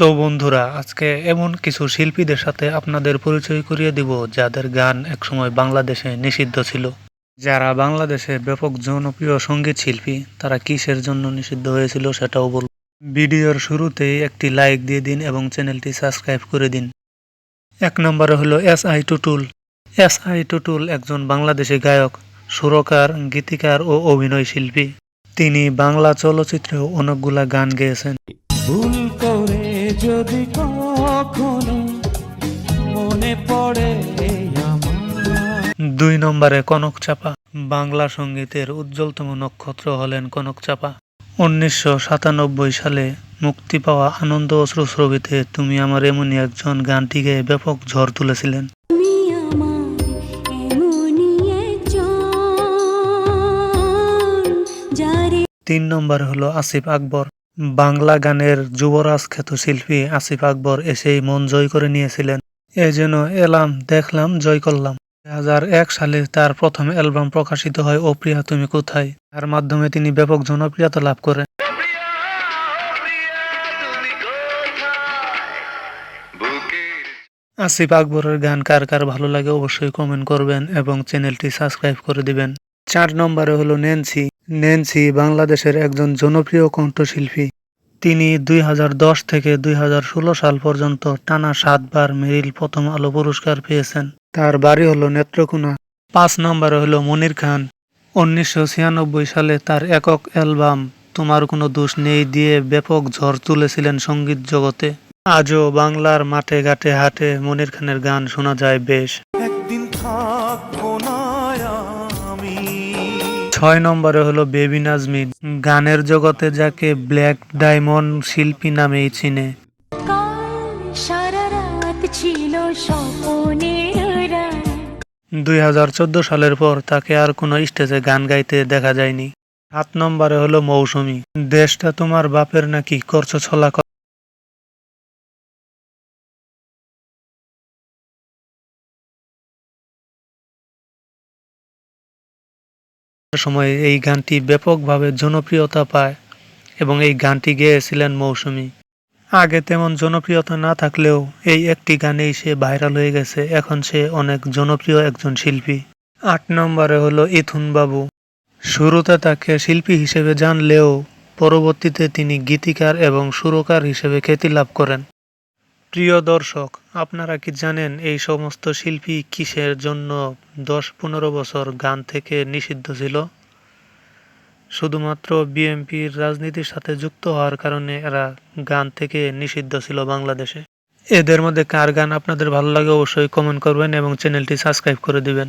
তো বন্ধুরা, আজকে এমন কিছু শিল্পীদের সাথে আপনাদের পরিচয় করিয়ে দিব যাদের গান একসময় বাংলাদেশে নিষিদ্ধ ছিল। যারা বাংলাদেশের ব্যাপক জনপ্রিয় সঙ্গীত শিল্পী, তারা কিসের জন্য নিষিদ্ধ হয়েছিল সেটাও বলব। ভিডিওর শুরুতেই একটি লাইক দিয়ে দিন এবং চ্যানেলটি সাবস্ক্রাইব করে দিন। 1 নম্বরে হলো এস.আই. টুটুল। এস.আই. টুটুল একজন বাংলাদেশী গায়ক, সুরকার, গীতিকার ও অভিনয় শিল্পী। তিনি বাংলা চলচ্চিত্রেও অনেকগুলা গান গেয়েছেন। ভুল করে যদি কখনো মনে পড়ে আমার। 2 নম্বরে কনক চাপা। বাংলা সঙ্গীতের উজ্জ্বলতম নক্ষত্র হলেন কনক চাপা। 1997 সালে মুক্তি পাওয়া আনন্দ অশ্রু ছবিতে তুমি আমার এমনই একজন গানটি গেয়ে ব্যাপক ঝড় তুলেছিলেন। 3 নম্বরে হলো আসিফ আকবর। বাংলা গানের যুবরাজ খ্যাত শিল্পী আসিফ আকবর এসেই মন জয় করে নিয়েছিলেন। এই যেন এলাম দেখলাম জয় করলাম। 2001 সালে তার প্রথম অ্যালবাম প্রকাশিত হয় ও প্রিয়া তুমি কোথায়। তার মাধ্যমে তিনি ব্যাপক জনপ্রিয়তা লাভ করেন। আসিফ আকবরের গান কার কার ভালো লাগে অবশ্যই কমেন্ট করবেন এবং চ্যানেলটি সাবস্ক্রাইব করে দিবেন। 4 নম্বরে হলো ন্যান্সি। ন্যান্সি বাংলাদেশের একজন জনপ্রিয় কণ্ঠশিল্পী। তিনি 2010 থেকে 2016 সাল পর্যন্ত টানা 7 বার মেরিল প্রথম আলো পুরস্কার পেয়েছেন। তার বাড়ি হলো নেত্রকোনা। 5 নম্বরে হলো মনির খান। 1996 সালে তার একক অ্যালবাম তোমার কোনো দোষ নেই দিয়ে ব্যাপক ঝড় তুলেছিলেন সঙ্গীত জগতে। আজও বাংলার মাঠে ঘাটে হাটে মনির খানের গান শোনা যায় বেশ। একদিন থাকবো না আমি। 6 নম্বরে হলো বেবি নাজমিন। গানের জগতে যাকে ব্ল্যাক ডায়মন্ড শিল্পী নামেই চিনে। সারা রাত ছিল স্বপ্নের রাত। 2014 সালের পর তাকে আর কোনো স্টেজে গান গাইতে দেখা যায়নি। 7 নম্বরে হলো মৌসুমী। দেশটা তোমার বাপের নাকি করছো ছলা সময়ে এই গানটি ব্যাপকভাবে জনপ্রিয়তা পায় এবং এই গানটি গেয়েছিলেন মৌসুমী। আগে তেমন জনপ্রিয়তা না থাকলেও এই একটি গানেই সে ভাইরাল হয়ে গেছে, এখন সে অনেক জনপ্রিয় একজন শিল্পী। 8 নম্বরে হলো ইথুন বাবু। শুরুতে তাকে শিল্পী হিসেবে জানলেও পরবর্তীতে তিনি গীতিকার এবং সুরকার হিসেবে খ্যাতি লাভ করেন। প্রিয় দর্শক, আপনারা কি জানেন এই সমস্ত শিল্পী কিসের জন্য 10-15 বছর গান থেকে নিষিদ্ধ ছিল? শুধুমাত্র বিএনপির রাজনীতির সাথে যুক্ত হওয়ার কারণে এরা গান থেকে নিষিদ্ধ ছিল বাংলাদেশে। এদের মধ্যে কার গান আপনাদের ভালো লাগে অবশ্যই কমেন্ট করবেন এবং চ্যানেলটি সাবস্ক্রাইব করে দিবেন।